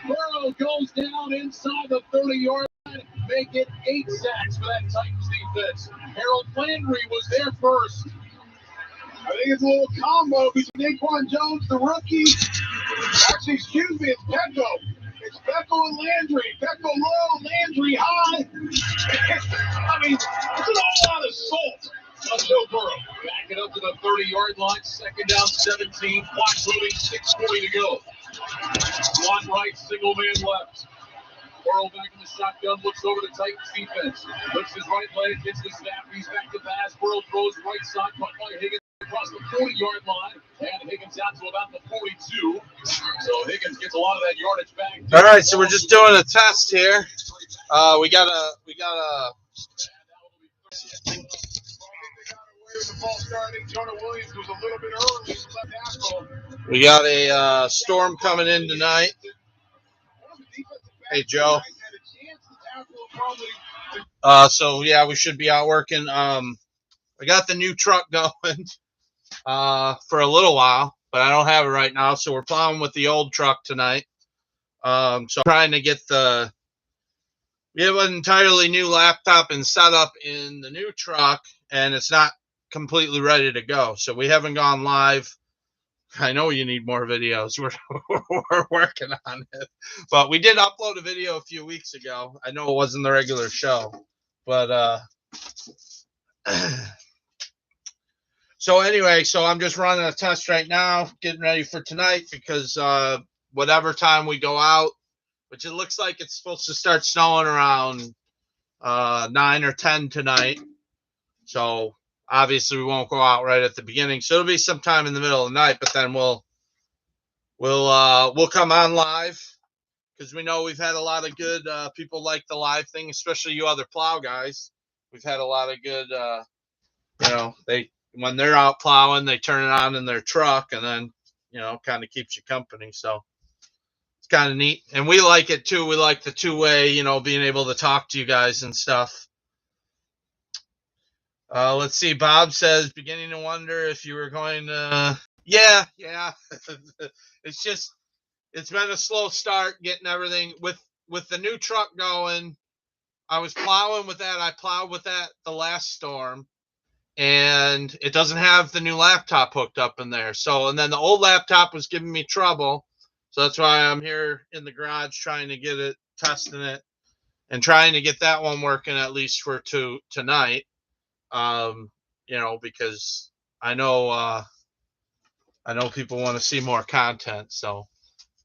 Burrow goes down inside the 30-yard line. Make it 8 sacks for that Titans defense. Harold Landry was there first. I think it's a little combo between Naquan Jones, the rookie. Actually, excuse me, it's Pecco. It's Pecco and Landry. Pecco low, Landry high. I mean, it's an all-out assault on Joe Burrow. Back it up to the 30-yard line. Second down, 17. Clock moving, 6:40 to go. One right, single man left. Burrow back in the shotgun, looks over the Titans defense. Lifts his right leg, hits the snap, he's back to pass. Burrow throws right side, caught by Higgins across the 40-yard line. And Higgins out to about the 42. So Higgins gets a lot of that yardage back. All right, so we're just doing a test here. We got a storm coming in tonight. Hey, Joe. So yeah, we should be out working. I got the new truck going for a little while, but I don't have it right now. So we're plowing with the old truck tonight. So I'm trying to get we have an entirely new laptop and setup in the new truck, and it's not completely ready to go. So we haven't gone live. I know you need more videos. We're working on it. But we did upload a video a few weeks ago. I know it wasn't the regular show. But so anyway, so I'm just running a test right now, getting ready for tonight because whatever time we go out, which it looks like it's supposed to start snowing around 9 or 10 tonight. So obviously we won't go out right at the beginning. So it'll be sometime in the middle of the night, but then we'll come on live because we know we've had a lot of good people like the live thing, especially you other plow guys. We've had a lot of good when they're out plowing, they turn it on in their truck and then, kind of keeps you company. So it's kind of neat. And we like it too. We like the two-way, being able to talk to you guys and stuff. Let's see. Bob says, beginning to wonder if you were going to. Yeah. It's been a slow start getting everything with the new truck going. I was plowing with that. I plowed with that the last storm, and it doesn't have the new laptop hooked up in there. So, and then the old laptop was giving me trouble. So that's why I'm here in the garage trying to get it, testing it, and trying to get that one working at least for tonight. Because I know people want to see more content. So,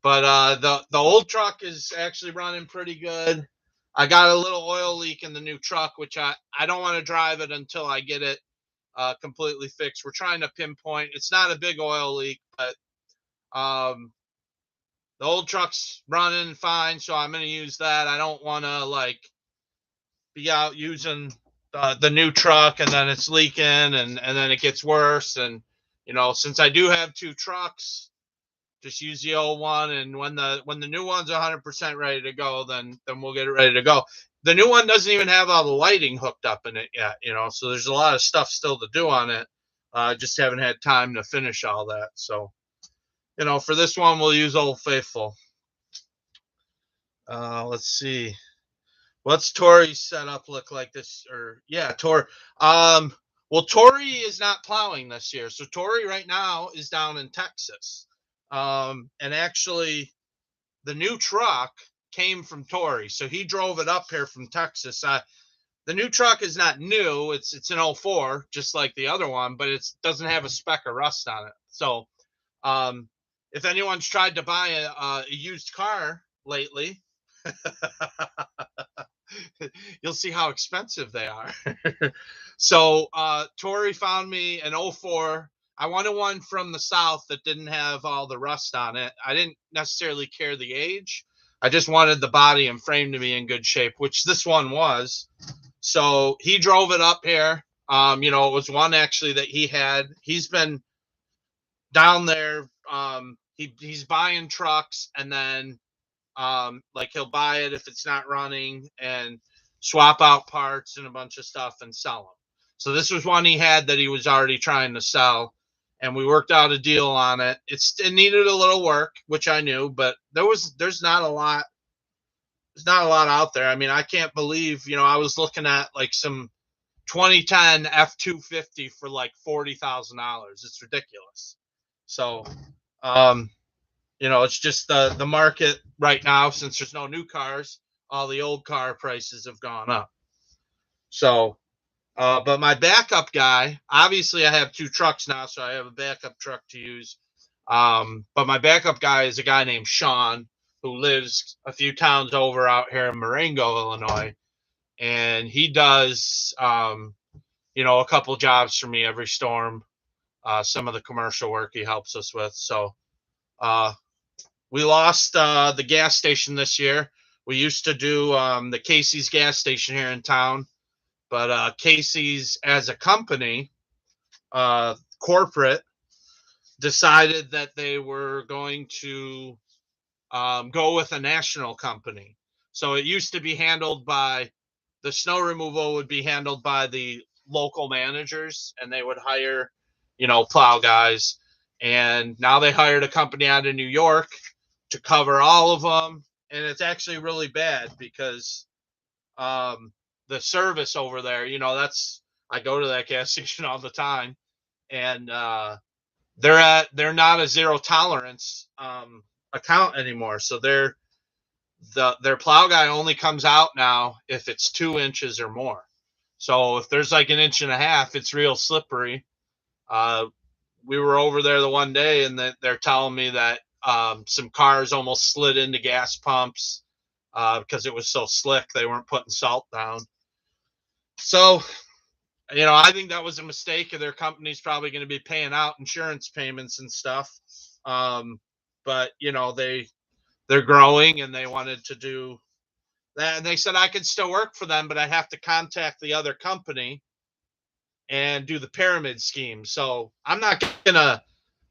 but the old truck is actually running pretty good. I got a little oil leak in the new truck, which I don't want to drive it until I get it completely fixed. We're trying to pinpoint. It's not a big oil leak, but the old truck's running fine, so I'm going to use that. I don't want to be out using the new truck and then it's leaking and then it gets worse. And since I do have two trucks, just use the old one, and when the new one's 100% ready to go, then we'll get it ready to go. The new one doesn't even have all the lighting hooked up in it yet, so there's a lot of stuff still to do on it. Just haven't had time to finish all that. So, for this one, we'll use Old Faithful. Let's see. What's Tori's setup look like this? Tori. Well, Tori is not plowing this year. So Tori right now is down in Texas. And actually, the new truck came from Tori. So he drove it up here from Texas. The new truck is not new. It's an 04, just like the other one, but it doesn't have a speck of rust on it. So if anyone's tried to buy a used car lately, you'll see how expensive they are. So Tori found me an 04. I wanted one from the South that didn't have all the rust on it. I didn't necessarily care the age. I just wanted the body and frame to be in good shape, which this one was. So he drove it up here. It was one actually that he had. He's been down there. He's buying trucks, and then he'll buy it if it's not running and swap out parts and a bunch of stuff and sell them. So this was one he had that he was already trying to sell. and we worked out a deal on it. It needed a little work, which I knew, but there's not a lot. There's not a lot out there. I mean, I can't believe, I was looking at like some 2010 F-250 for like $40,000. It's ridiculous. So, it's just the market right now, since there's no new cars, all the old car prices have gone up. So, but my backup guy, obviously I have 2 trucks now, so I have a backup truck to use. But my backup guy is a guy named Sean, who lives a few towns over out here in Marengo, Illinois. And he does, a couple jobs for me every storm. Some of the commercial work he helps us with. So, we lost the gas station this year. We used to do the Casey's gas station here in town, but Casey's as a company, corporate, decided that they were going to go with a national company. So it used to be handled by the snow removal would be handled by the local managers, and they would hire, plow guys. And now they hired a company out of New York to cover all of them. And it's actually really bad because the service over there, I go to that gas station all the time, and they're not a zero tolerance account anymore. So their plow guy only comes out now if it's 2 inches or more. So if there's like 1.5 inches, it's real slippery. We were over there the one day, and they're telling me that some cars almost slid into gas pumps because it was so slick. They weren't putting salt down. So, I think that was a mistake. Their company's probably going to be paying out insurance payments and stuff. But, they're growing, and they wanted to do that. And they said I could still work for them, but I have to contact the other company and do the pyramid scheme. So I'm not going to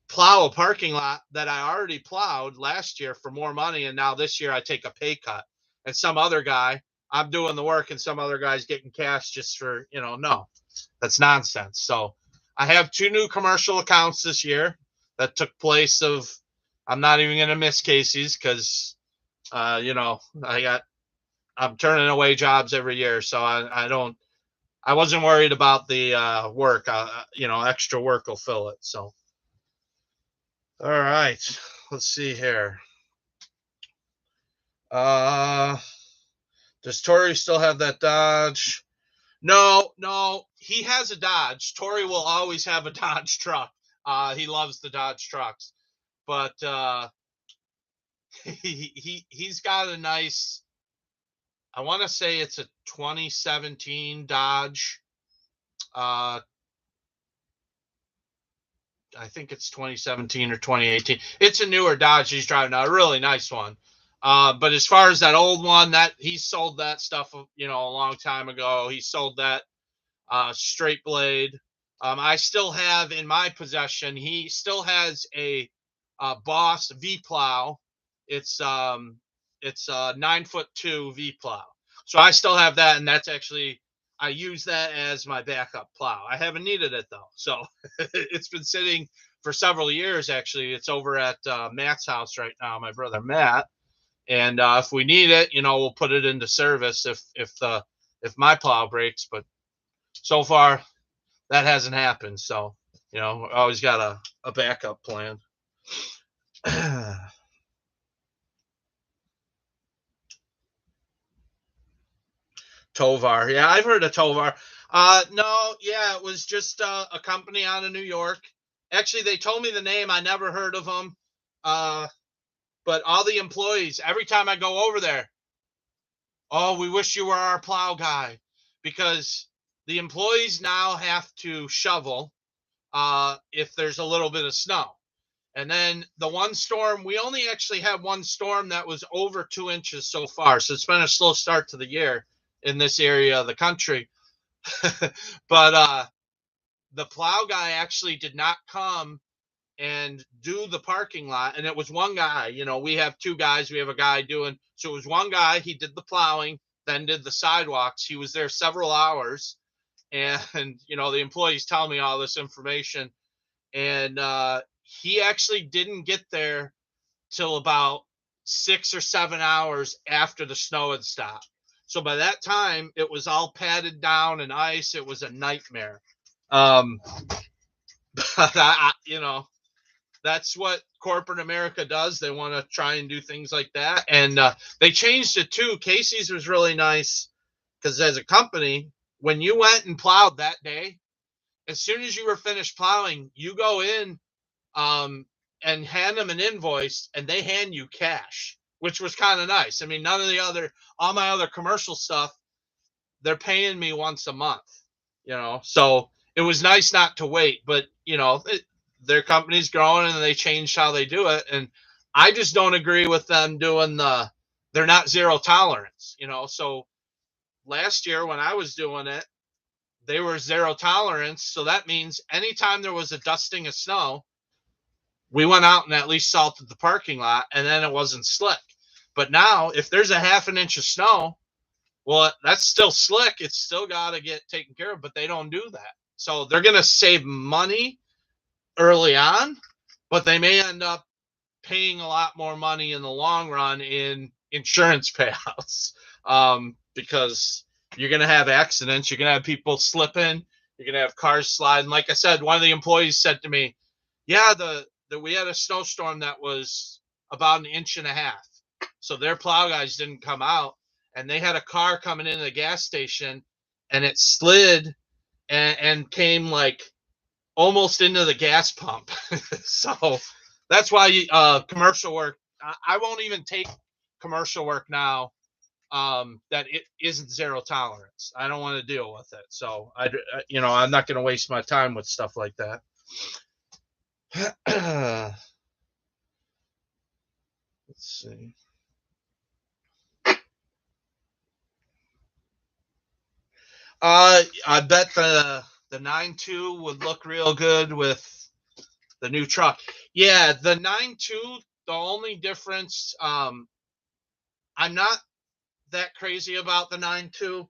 plow a parking lot that I already plowed last year for more money, and now this year I take a pay cut. And some other guy, I'm doing the work, and some other guy's getting cash just for, no, that's nonsense. So I have 2 new commercial accounts this year that took place of, I'm not even going to miss Casey's because, I'm turning away jobs every year. So I wasn't worried about the work. Extra work will fill it. So, all right, let's see here. Does Tori still have that Dodge? No, he has a Dodge. Tori will always have a Dodge truck. He loves the Dodge trucks, but he's got a nice, I want to say it's a 2017 Dodge. I think it's 2017 or 2018. It's a newer Dodge he's driving now, a really nice one. But as far as that old one, that he sold that stuff, a long time ago. He sold that straight blade. I still have in my possession. He still has a Boss V Plow. It's a 9'2" V Plow. So I still have that, and that's actually, I use that as my backup plow. I haven't needed it though, so it's been sitting for several years. Actually, it's over at Matt's house right now, my brother Matt. And if we need it, we'll put it into service if my plow breaks. But so far, that hasn't happened. So always got a backup plan. Tovar. Yeah, I've heard of Tovar. No, yeah, it was just a company out of New York. Actually, they told me the name. I never heard of them. But all the employees, every time I go over there, oh, we wish you were our plow guy, because the employees now have to shovel if there's a little bit of snow. And then the one storm, we only actually had one storm that was over 2 inches so far. So it's been a slow start to the year in this area of the country. But the plow guy actually did not come and do the parking lot. And it was one guy. We have 2 guys. We have a guy doing, so it was one guy. He did the plowing, then did the sidewalks. He was there several hours. And, the employees tell me all this information. and he actually didn't get there till about 6 or 7 hours after the snow had stopped. So by that time, it was all padded down and ice. It was a nightmare. But that's what corporate America does. They want to try and do things like that. And they changed it too. Casey's was really nice because as a company, when you went and plowed that day, as soon as you were finished plowing, you go in and hand them an invoice and they hand you cash, which was kind of nice. I mean, all my other commercial stuff, they're paying me once a month, so it was nice not to wait, but their company's growing and they changed how they do it. And I just don't agree with them doing they're not zero tolerance, so last year when I was doing it, they were zero tolerance. So that means anytime there was a dusting of snow, we went out and at least salted the parking lot, and then it wasn't slick. But now, if there's a half an inch of snow, well, that's still slick. It's still got to get taken care of, but they don't do that. So they're going to save money early on, but they may end up paying a lot more money in the long run in insurance payouts, because you're going to have accidents. You're going to have people slipping. You're going to have cars sliding. Like I said, one of the employees said to me, yeah, we had a snowstorm that was about 1.5 inches. So their plow guys didn't come out, and they had a car coming into the gas station, and it slid and came like almost into the gas pump. So that's why commercial work, I won't even take commercial work now that it isn't zero tolerance. I don't want to deal with it. So I'm not going to waste my time with stuff like that. Let's see. I bet the 9.2 would look real good with the new truck. Yeah, the 9.2, the only difference, I'm not that crazy about the 9.2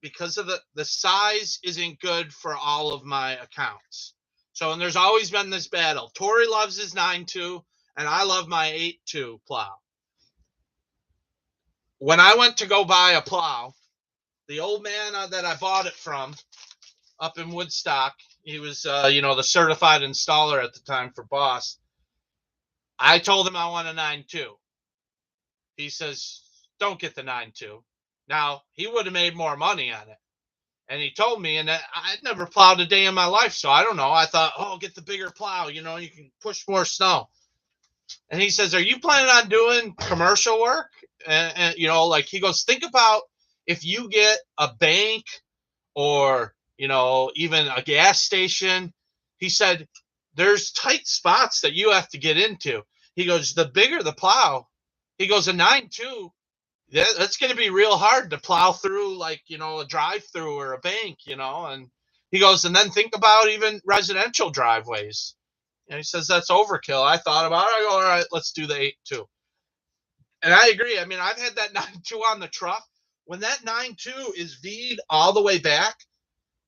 because of the size isn't good for all of my accounts. So, and there's always been this battle. Tori loves his 9.2, and I love my 8.2 plow. When I went to go buy a plow, the old man that I bought it from up in Woodstock, he was, the certified installer at the time for Boss. I told him I want a 9.2. He says, don't get the 9.2. Now, he would have made more money on it. And he told me, and I'd never plowed a day in my life, so I don't know. I thought, get the bigger plow, you can push more snow. And he says, are you planning on doing commercial work? And he goes, think about if you get a bank or, even a gas station. He said, there's tight spots that you have to get into. He goes, the bigger the plow, he goes, a 9.2, that's going to be real hard to plow through, like, a drive-through or a bank, and he goes, and then think about even residential driveways. And he says, that's overkill. I thought about it. I go, all right, let's do the 8.2. And I agree. I mean, I've had that 9.2 on the truck. When that 9.2 is V'd all the way back,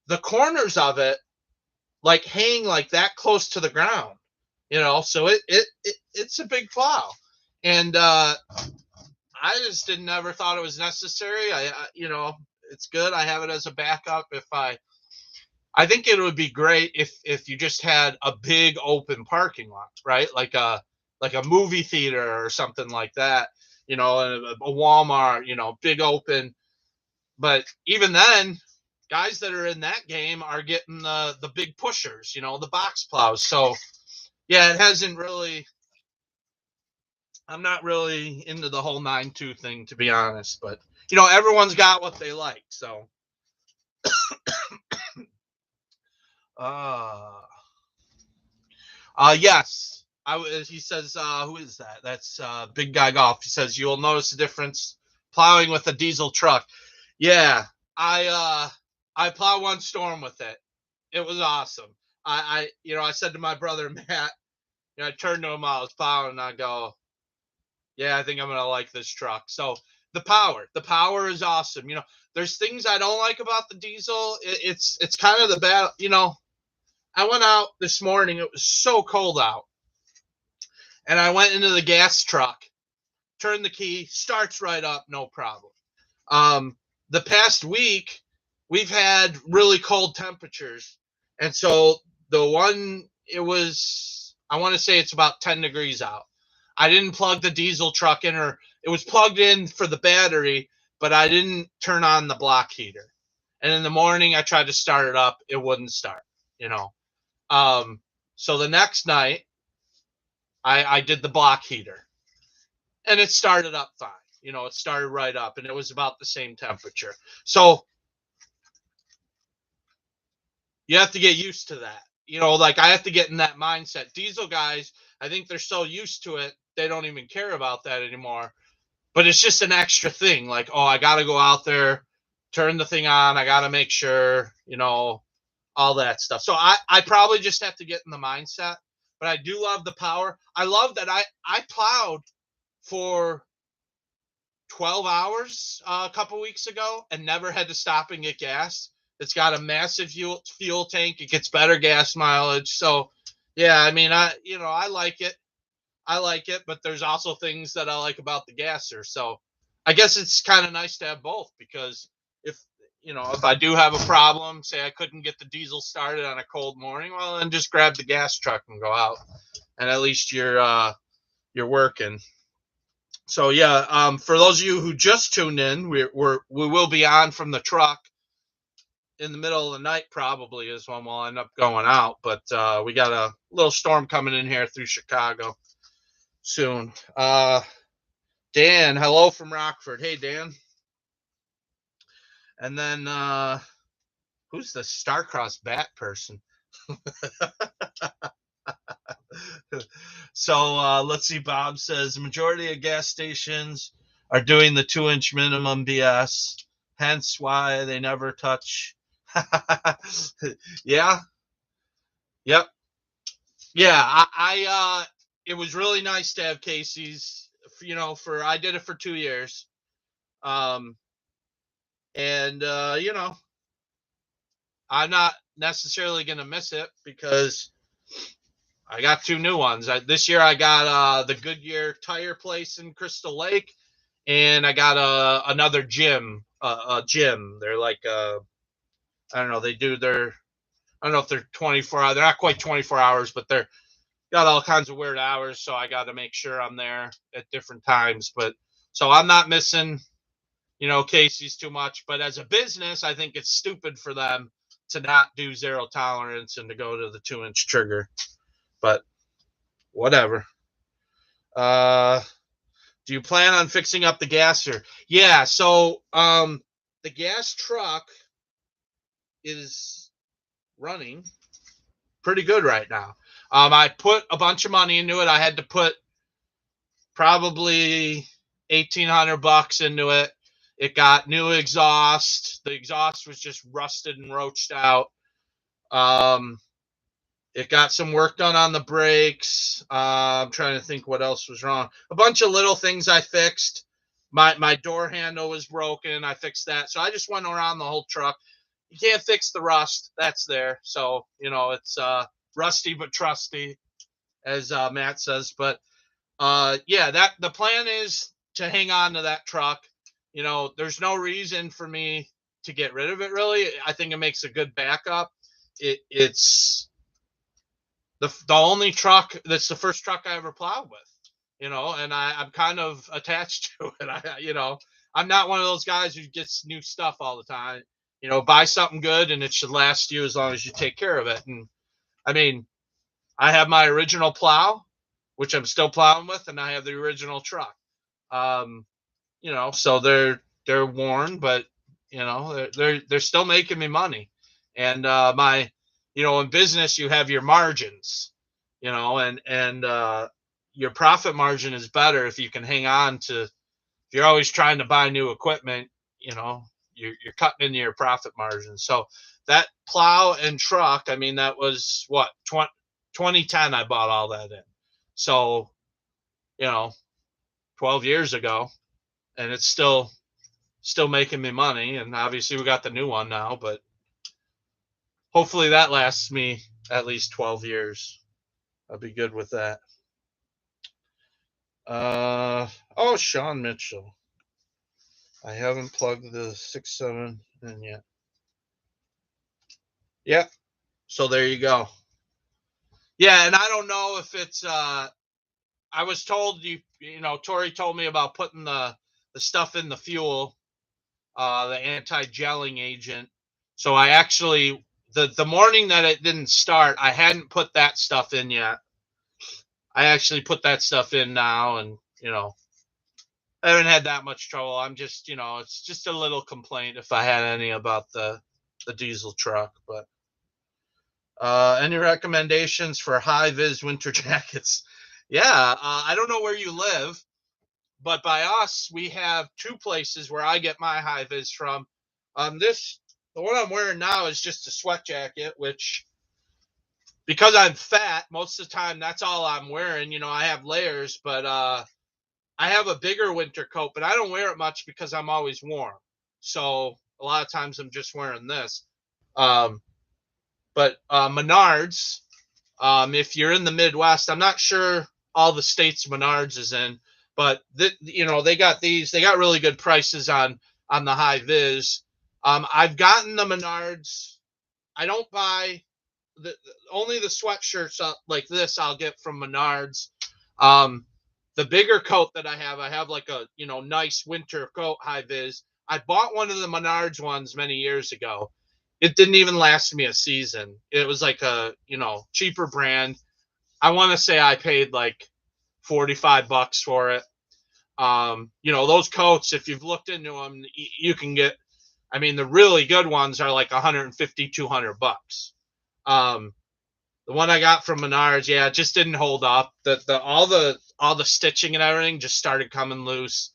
the corners of it like hang like that close to the ground, so it's a big plow. And I just never thought it was necessary. I it's good. I have it as a backup. I think it would be great if you just had a big open parking lot, right? Like a movie theater or something like that, a Walmart, big open. But even then, guys that are in that game are getting the big pushers, the box plows. So yeah, it hasn't really, I'm not really into the whole 9.2 thing, to be honest, but everyone's got what they like. So yes, he says, who is that? That's Big Guy Golf. He says, you'll notice a difference plowing with a diesel truck. Yeah, I plowed one storm with it. It was awesome. I said to my brother Matt, I turned to him while I was plowing, and I go, yeah, I think I'm gonna like this truck. So the power is awesome. There's things I don't like about the diesel. It's kind of the bad, I went out this morning. It was so cold out. And I went into the gas truck, turned the key, starts right up, no problem. The past week, we've had really cold temperatures. And so I want to say it's about 10 degrees out. I didn't plug the diesel truck in, or it was plugged in for the battery, but I didn't turn on the block heater. And in the morning, I tried to start it up. It wouldn't start, you know. So the next night, I did the block heater, and it started up fine. You know, it started right up, and it was about the same temperature. So you have to get used to that. You know, like I have to get in that mindset. Diesel guys, I think they're so used to it, they don't even care about that anymore. But it's just an extra thing. Like, oh, I got to go out there, turn the thing on. I got to make sure, you know, all that stuff. So I probably just have to get in the mindset. But I do love the power. I love that I plowed for 12 hours a couple weeks ago and never had to stop and get gas. It's got a massive fuel tank. It gets better gas mileage. So, yeah, I mean, I like it. I like it, but there's also things that I like about the gasser. So, I guess it's kind of nice to have both, because if if I do have a problem, say I couldn't get the diesel started on a cold morning, well, then just grab the gas truck and go out, and at least you're working. So yeah, for those of you who just tuned in, we will be on from the truck in the middle of the night. Probably is when we'll end up going out, but we got a little storm coming in here through Chicago soon. Dan, hello from Rockford. Hey, Dan. And then who's the Starcross bat person? So let's see. Bob says majority of gas stations are doing the 2-inch minimum BS, hence why they never touch. Yeah. Yep. Yeah. It was really nice to have Casey's. I did it for 2 years. And I'm not necessarily gonna miss it because I got 2 new ones. This year I got the Goodyear tire place in Crystal Lake, and I got another gym. A gym. They're like I don't know. They do their. I don't know if they're 24 hours. They're not quite 24 hours, but they're got all kinds of weird hours. So I got to make sure I'm there at different times. But so I'm not missing, Casey's too much. But as a business, I think it's stupid for them to not do zero tolerance and to go to the 2-inch trigger. But whatever. Do you plan on fixing up the gasser? Yeah. So the gas truck is running pretty good right now. I put a bunch of money into it. I had to put probably $1,800 into it. It got new exhaust. The exhaust was just rusted and roached out. It got some work done on the brakes. I'm trying to think what else was wrong. A bunch of little things I fixed. My door handle was broken. I fixed that. So I just went around the whole truck. You can't fix the rust. That's there. So, it's rusty but trusty, as Matt says. But yeah, the plan is to hang on to that truck. There's no reason for me to get rid of it, really. I think it makes a good backup. It's the only truck that's the first truck I ever plowed with, and I'm kind of attached to it. I'm not one of those guys who gets new stuff all the time. Buy something good and it should last you as long as you take care of it. And I mean, I have my original plow, which I'm still plowing with, and I have the original truck. So they're worn, but they're still making me money. And in business you have your margins, and your profit margin is better if you can hang on to. If you're always trying to buy new equipment, you're cutting into your profit margin. So that plow and truck, I mean, that was what 2010 I bought all that in. So 12 years ago, and it's still making me money. And obviously we got the new one now, but hopefully that lasts me at least 12 years. I'll be good with that. Oh, Sean Mitchell. I haven't plugged the 6.7 in yet. Yep. So there you go. Yeah, and I don't know if it's I was told Tori told me about putting the stuff in the fuel, the anti-gelling agent. So I actually the morning that it didn't start, I hadn't put that stuff in yet. I actually put that stuff in now, and I haven't had that much trouble. I'm just it's just a little complaint if I had any about the diesel truck. But any recommendations for high vis winter jackets? Yeah, I don't know where you live, but by us, we have two places where I get my high vis from. The one I'm wearing now is just a sweat jacket, which, because I'm fat, most of the time that's all I'm wearing. I have layers, but I have a bigger winter coat, but I don't wear it much because I'm always warm. So a lot of times I'm just wearing this. But Menards, if you're in the Midwest, I'm not sure all the states Menards is in, but they got really good prices on the high vis. I've gotten the Menards. I don't buy only the sweatshirts like this I'll get from Menards. The bigger coat that I have like a nice winter coat high vis. I bought one of the Menards ones many years ago. It didn't even last me a season. It was like a cheaper brand. I want to say I paid like $45 for it. Those coats, if you've looked into them, you can get. I mean, the really good ones are like $150, $200. The one I got from Menards, yeah, it just didn't hold up. All the stitching and everything just started coming loose.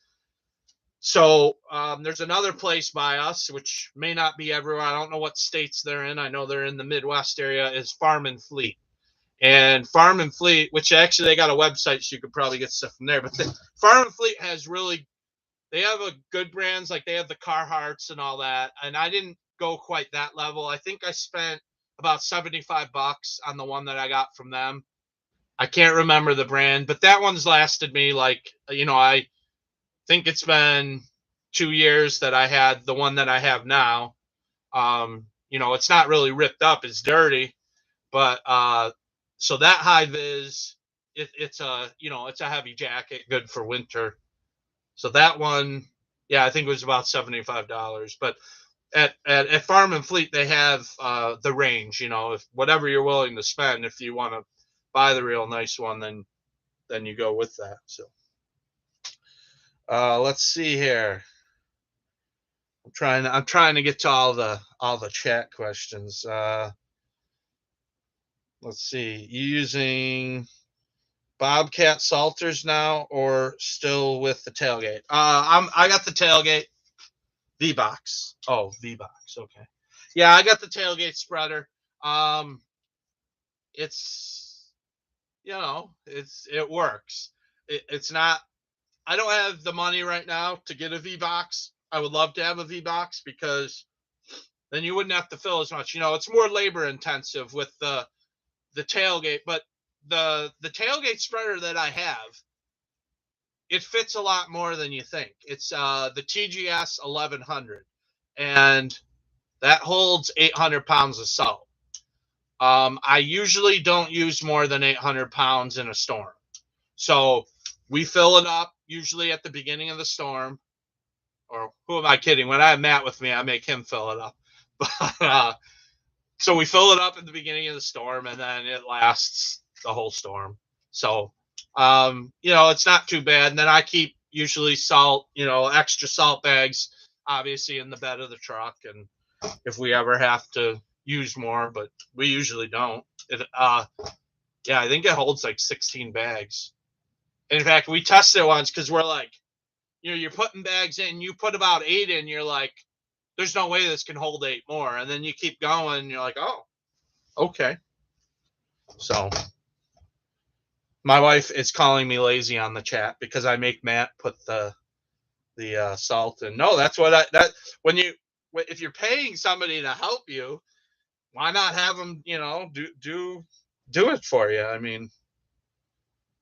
So there's another place by us, which may not be everywhere. I don't know what states they're in. I know they're in the Midwest area. Is Farm and Fleet. And Farm and Fleet, which actually they got a website, so you could probably get stuff from there. But Farm and Fleet they have a good brands, like they have the Carhartts and all that. And I didn't go quite that level. I think I spent about $75 on the one that I got from them. I can't remember the brand, but that one's lasted me like, I think it's been 2 years that I had the one that I have now. It's not really ripped up. It's dirty, but so that high vis, it's a heavy jacket, good for winter. So that one, yeah, I think it was about $75. But at Farm and Fleet, they have the range. If whatever you're willing to spend, if you want to buy the real nice one, then you go with that. So let's see here. I'm trying to get to all the chat questions. Let's see. You using Bobcat Salters now, or still with the tailgate? I got the tailgate V-Box. Oh, V-Box. Okay. Yeah, I got the tailgate spreader. It's it works. It's not. I don't have the money right now to get a V-Box. I would love to have a V-Box because then you wouldn't have to fill as much. It's more labor intensive with the tailgate, but the tailgate spreader that I have, it fits a lot more than you think. It's the TGS 1100, and that holds 800 pounds of salt. I usually don't use more than 800 pounds in a storm. So we fill it up usually at the beginning of the storm. Or who am I kidding? When I have Matt with me, I make him fill it up. But so we fill it up at the beginning of the storm, and then it lasts the whole storm. So, it's not too bad. And then I keep usually salt, extra salt bags, obviously in the bed of the truck. And if we ever have to use more, but we usually don't. Yeah, I think it holds like 16 bags. In fact, we tested it once because we're like, you're putting bags in, you put about 8 in, you're like, there's no way this can hold 8 more. And then you keep going, and you're like, oh, okay. So my wife is calling me lazy on the chat because I make Matt put the salt in. No, that's what if you're paying somebody to help you, why not have them, do it for you? I mean,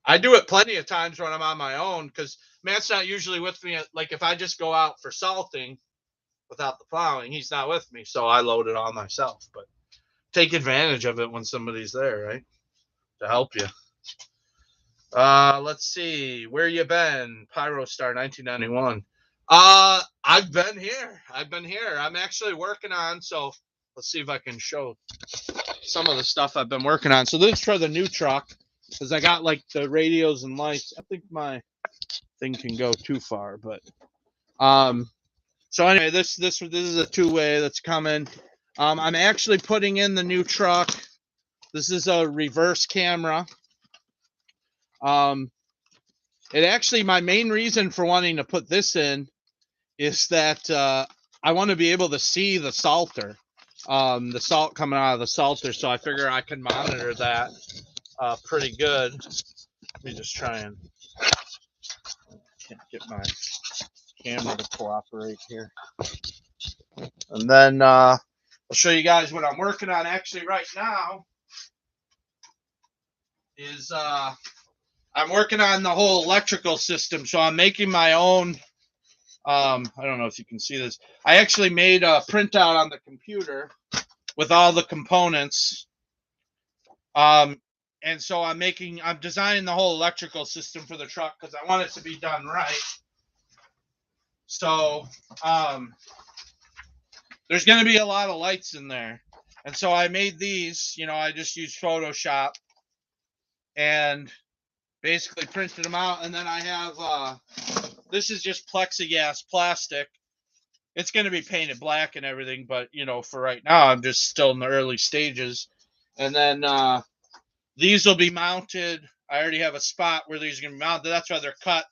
I do it plenty of times when I'm on my own because Matt's not usually with me. Like if I just go out for salting without the plowing, he's not with me, so I load it all myself. But take advantage of it when somebody's there, right, to help you. Let's see, where you been, Pyrostar 1991. I've been here. I'm actually working on, so let's see if I can show some of the stuff I've been working on. So this is for the new truck because I got like the radios and lights. I think my thing can go too far, but so anyway, this is a two-way that's coming. I'm actually putting in the new truck. This is a reverse camera. It actually, my main reason for wanting to put this in is that I want to be able to see the salter, the salt coming out of the salter. So I figure I can monitor that pretty good. Let me just try and can't get my camera to cooperate here. And then I'll show you guys what I'm working on actually right now is I'm working on the whole electrical system. So I'm making my own. I don't know if you can see this. I actually made a printout on the computer with all the components. And so I'm designing the whole electrical system for the truck because I want it to be done right. So there's going to be a lot of lights in there. And so I made these, I just used Photoshop and basically printed them out. And then I have, this is just plexiglass plastic. It's going to be painted black and everything, but, for right now, I'm just still in the early stages. And then these will be mounted. I already have a spot where these are going to be mounted. That's why they're cut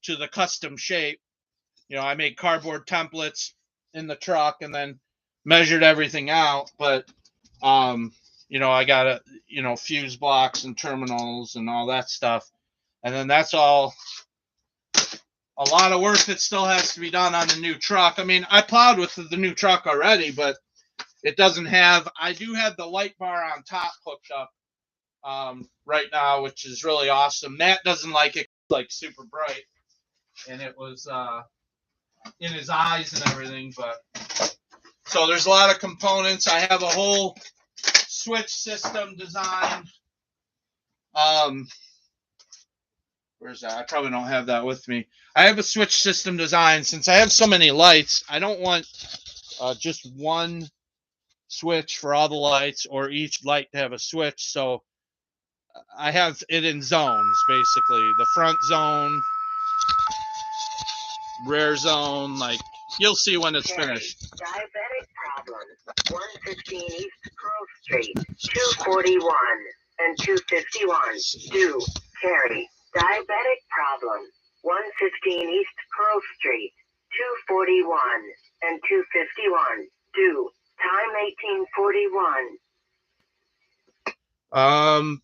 to the custom shape. I made cardboard templates in the truck and then measured everything out. But, I got fuse blocks and terminals and all that stuff. And then that's all a lot of work that still has to be done on the new truck. I mean, I plowed with the new truck already, but it doesn't have, I do have the light bar on top hooked up right now, which is really awesome. Matt doesn't like it, like super bright, and it was in his eyes and everything, but so there's a lot of components. I have a whole switch system designed. Where's that? I probably don't have that with me. I have a switch system designed. Since I have so many lights, I don't want just one switch for all the lights or each light to have a switch. So I have it in zones, basically. The front zone, rear zone, like you'll see when it's finished. Diabetic problem. 115 East Grove Street, 241 and 251. Do carry. Diabetic problem. 115 East Grove Street, 241 and 251. Do time 1841.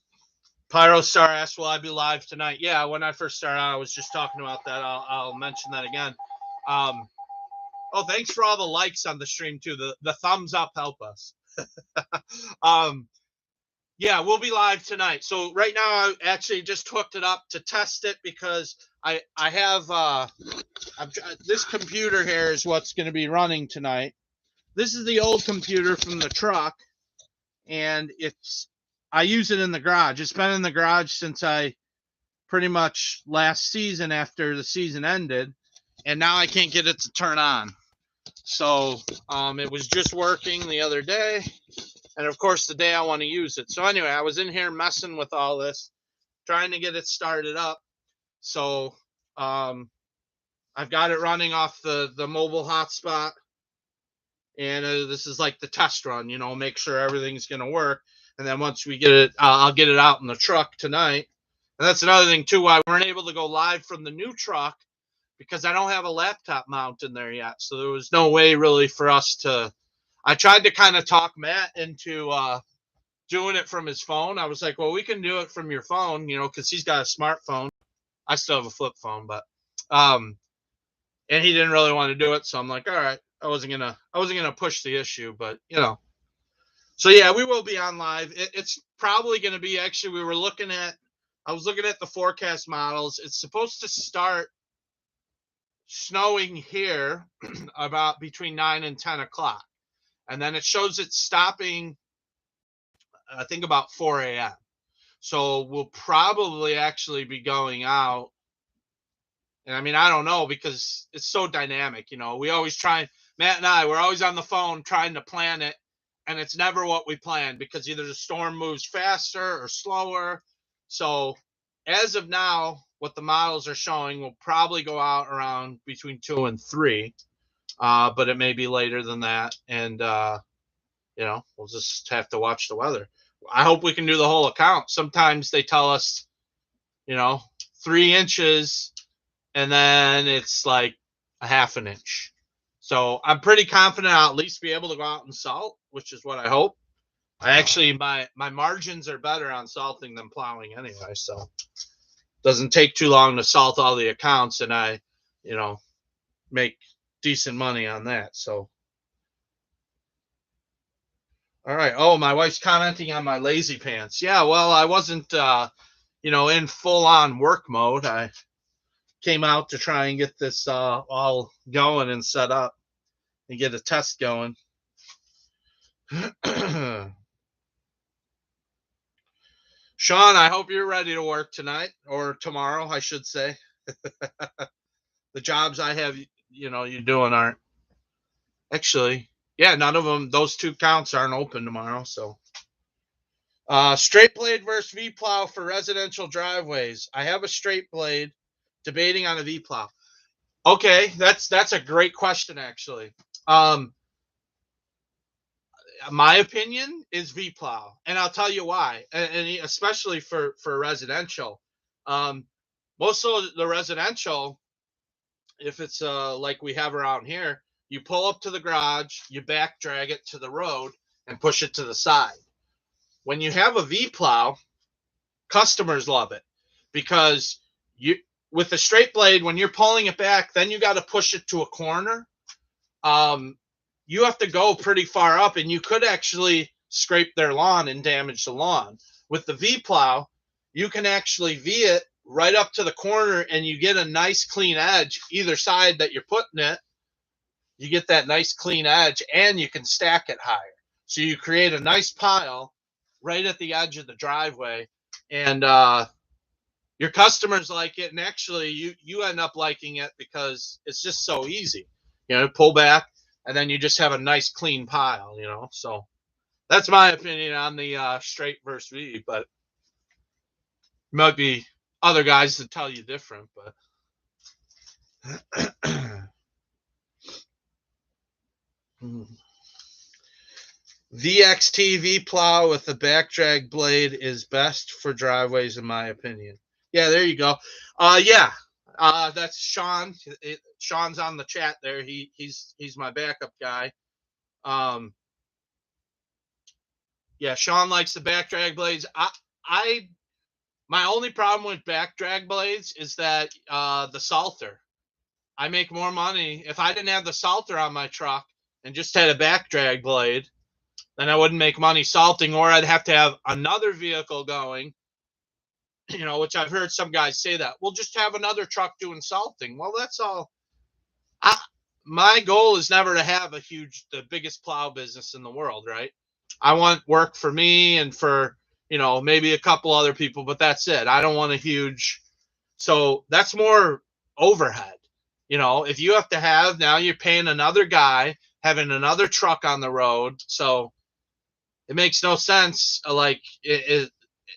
Pyrostar asked, will I be live tonight? Yeah, when I first started out, I was just talking about that. I'll mention that again. Oh, thanks for all the likes on the stream too. The thumbs up help us. Yeah, we'll be live tonight. So right now I actually just hooked it up to test it because I have this computer here is what's going to be running tonight. This is the old computer from the truck, and I use it in the garage. It's been in the garage since I pretty much last season after the season ended, and now I can't get it to turn on. So it was just working the other day, and of course the day I want to use it. So anyway, I was in here messing with all this, trying to get it started up. So I've got it running off the mobile hotspot, and this is like the test run, make sure everything's going to work. And then once we get it, I'll get it out in the truck tonight. And that's another thing too, why we weren't able to go live from the new truck, because I don't have a laptop mount in there yet. So there was no way really for us to, I tried to kind of talk Matt into doing it from his phone. I was like, well, we can do it from your phone, because he's got a smartphone. I still have a flip phone, but, and he didn't really want to do it. So I'm like, all right, I wasn't gonna push the issue, but So yeah, we will be on live. It's probably going to be, actually, I was looking at the forecast models. It's supposed to start snowing here about between 9 and 10 o'clock. And then it shows it stopping, I think, about 4 a.m. So we'll probably actually be going out. And I mean, I don't know, because it's so dynamic. You know, we always try, Matt and I, we're always on the phone trying to plan it. And it's never what we plan, because either the storm moves faster or slower. So as of now, what the models are showing will probably go out around between 2 and 3. But it may be later than that. And, you know, we'll just have to watch the weather. I hope we can do the whole account. Sometimes they tell us, you know, 3 inches, and then it's like a half an inch. So I'm pretty confident I'll at least be able to go out and salt, which is what I hope. I actually, my margins are better on salting than plowing anyway. So it doesn't take too long to salt all the accounts, and I, you know, make decent money on that. So, all right. Oh, my wife's commenting on my lazy pants. Yeah, well, I wasn't, you know, in full on work mode. I came out to try and get this all going and set up and get a test going. Sean, I hope you're ready to work tonight, or tomorrow, I should say. The jobs I have, you know, you're doing aren't actually, yeah, none of them, those 2 counts aren't open tomorrow. So straight blade versus V plow for residential driveways. I have a straight blade, debating on a V plow. Okay, that's a great question, actually. My opinion is V plow, and I'll tell you why. And especially for residential, most of the residential, if it's like we have around here, you pull up to the garage, you back drag it to the road, and push it to the side. When you have a V plow, customers love it, because you, with a straight blade, when you're pulling it back, then you got to push it to a corner. You have to go pretty far up, and you could actually scrape their lawn and damage the lawn. With the V plow, you can actually V it right up to the corner, and you get a nice clean edge either side that you're putting it. You get that nice clean edge, and you can stack it higher. So you create a nice pile right at the edge of the driveway, and your customers like it, and actually you end up liking it because it's just so easy. You know, pull back, and then you just have a nice clean pile, you know. So that's my opinion on the straight versus V, but might be other guys that tell you different. But VXT V plow with the back drag blade is best for driveways, in my opinion. Yeah, there you go. Yeah, that's Sean. Sean's on the chat there. He's my backup guy. Yeah, Sean likes the back drag blades. My only problem with back drag blades is that the salter. I make more money if I didn't have the salter on my truck and just had a back drag blade. Then I wouldn't make money salting, or I'd have to have another vehicle going. You know, which I've heard some guys say that. We'll just have another truck doing salting. Well, that's all. My goal is never to have the biggest plow business in the world, right? I want work for me and for, you know, maybe a couple other people, but that's it. I don't want a huge. So that's more overhead. You know, if you have to have, now you're paying another guy, having another truck on the road. So it makes no sense. Like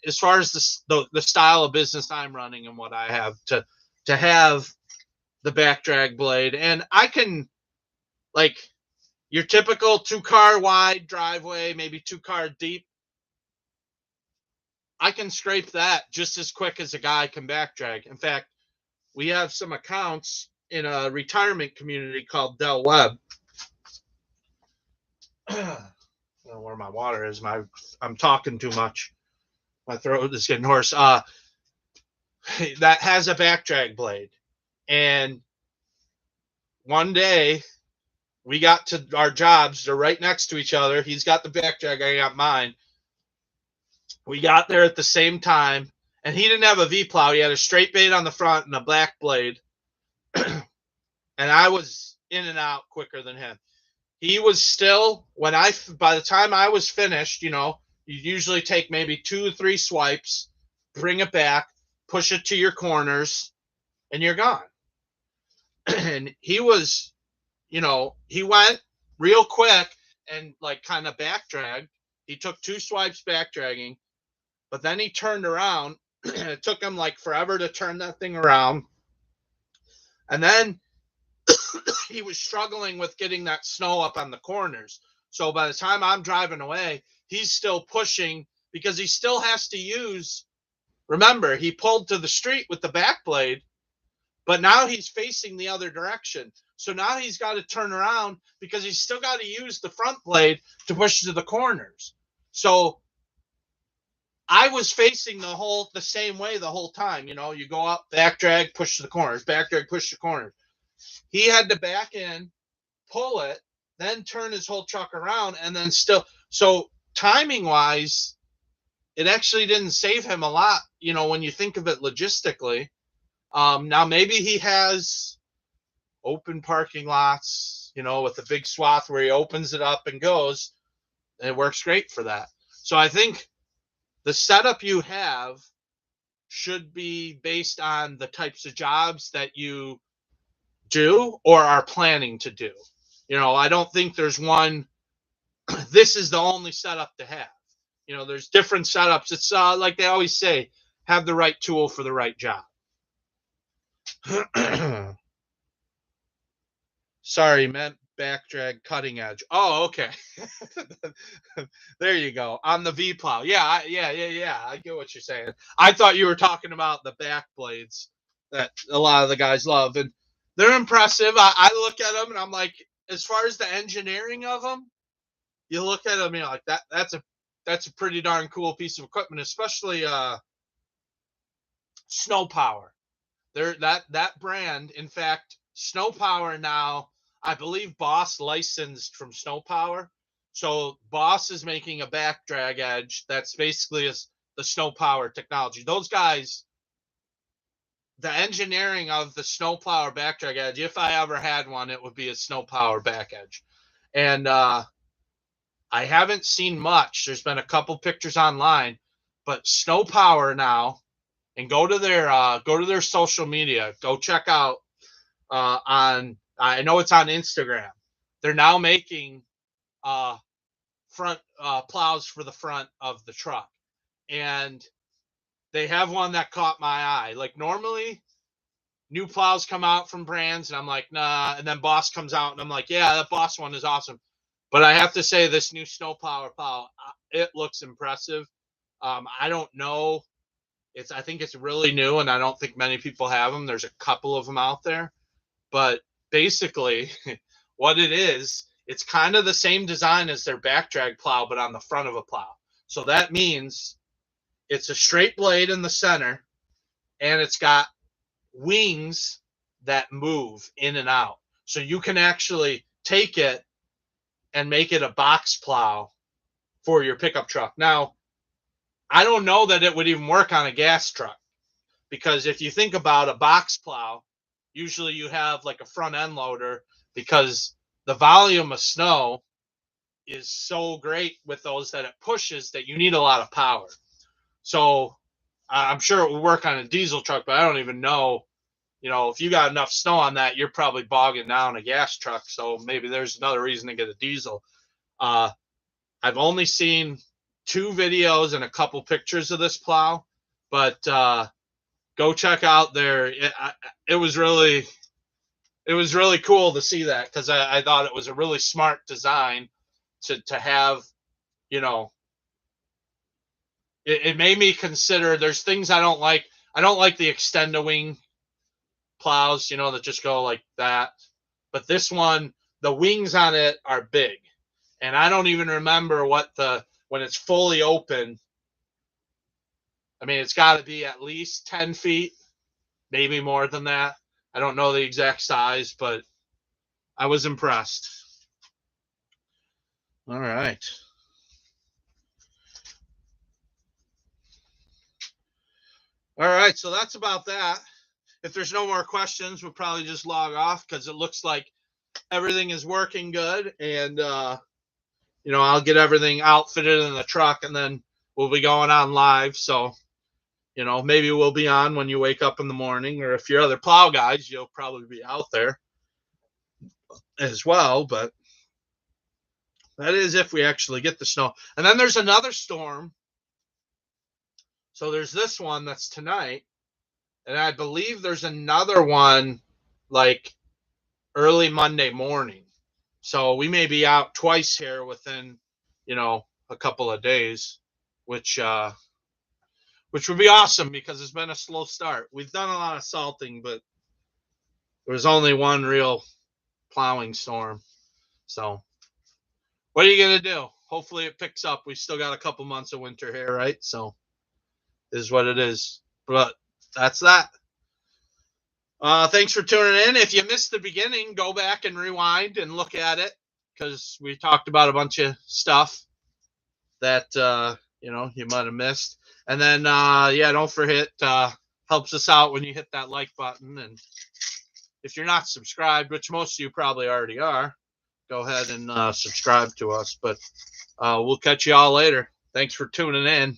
as far as the style of business I'm running and what I have to have the back drag blade. And I can, like, your typical 2-car wide driveway, maybe 2-car deep, I can scrape that just as quick as a guy can back drag. In fact, we have some accounts in a retirement community called Del Webb. I don't know where my water is. I'm talking too much. My throat is getting hoarse. That has a back drag blade. And one day we got to our jobs. They're right next to each other. He's got the back drag, I got mine. We got there at the same time, and he didn't have a V-plow. He had a straight blade on the front and a black blade, and I was in and out quicker than him. He was still, by the time I was finished, you usually take maybe 2 or 3 swipes, bring it back, push it to your corners, and you're gone. And he was, he went real quick and like kind of back dragged. He took 2 swipes back dragging, but then he turned around. It took him like forever to turn that thing around. And then he was struggling with getting that snow up on the corners. So by the time I'm driving away, he's still pushing because he still has to use, remember, he pulled to the street with the back blade, but now he's facing the other direction. So now he's got to turn around because he's still got to use the front blade to push to the corners. So I was facing the same way the whole time. You go up, back drag, push to the corners, back drag, push to the corners. He had to back in, pull it, then turn his whole truck around, and then still. So timing wise, it actually didn't save him a lot, when you think of it logistically. Now maybe he has open parking lots, with a big swath where he opens it up and goes, and it works great for that. So I think the setup you have should be based on the types of jobs that you do or are planning to do. I don't think there's one, this is the only setup to have. There's different setups. It's like they always say, have the right tool for the right job. Sorry, meant back drag cutting edge. Oh, okay. There you go. On the V-plow. Yeah. I get what you're saying. I thought you were talking about the back blades that a lot of the guys love, and they're impressive. I look at them and I'm like, as far as the engineering of them, you look at them, like that's a pretty darn cool piece of equipment, especially Snow Power. That brand, in fact, Snow Power now, I believe Boss licensed from Snow Power. So Boss is making a back drag edge that's basically the Snow Power technology. Those guys, the engineering of the Snow Power back drag edge, if I ever had one, it would be a Snow Power back edge. And I haven't seen much. There's been a couple pictures online, but Snow Power now, and go to their social media. Go check out I know it's on Instagram. They're now making front plows for the front of the truck, and they have one that caught my eye. Like normally, new plows come out from brands, and I'm like, nah. And then Boss comes out, and I'm like, yeah, that Boss one is awesome. But I have to say, this new Snow Power plow, it looks impressive. I don't know. I think it's really new, and I don't think many people have them. There's a couple of them out there. But basically, what it is, it's kind of the same design as their back drag plow, but on the front of a plow. So that means it's a straight blade in the center, and it's got wings that move in and out. So you can actually take it and make it a box plow for your pickup truck. Now, I don't know that it would even work on a gas truck, because if you think about a box plow, usually you have like a front end loader, because the volume of snow is so great with those that it pushes that you need a lot of power. So I'm sure it would work on a diesel truck, but I don't even know, if you got enough snow on that, you're probably bogging down a gas truck. So maybe there's another reason to get a diesel. I've only seen 2 videos and a couple pictures of this plow, but go check out it was really cool to see that, because I thought it was a really smart design to have. It made me consider, there's things I don't like. I don't like the Extend-A-Wing plows, that just go like that. But this one, the wings on it are big, and I don't even remember when it's fully open. I mean, it's got to be at least 10 feet, maybe more than that. I don't know the exact size, but I was impressed. All right. All right, so that's about that. If there's no more questions, we'll probably just log off because it looks like everything is working good. And, I'll get everything outfitted in the truck and then we'll be going on live. So, maybe we'll be on when you wake up in the morning, or if you're other plow guys, you'll probably be out there as well. But that is if we actually get the snow. And then there's another storm. So there's this one that's tonight. And I believe there's another one like early Monday morning. So we may be out twice here within, a couple of days, which would be awesome because it's been a slow start. We've done a lot of salting, but there was only one real plowing storm. So what are you going to do? Hopefully it picks up. We still got a couple months of winter here, right? So it is what it is. But that's that. Thanks for tuning in. If you missed the beginning, go back and rewind and look at it because we talked about a bunch of stuff that, you might have missed. And then, don't forget, helps us out when you hit that like button. And if you're not subscribed, which most of you probably already are, go ahead and subscribe to us. But we'll catch you all later. Thanks for tuning in.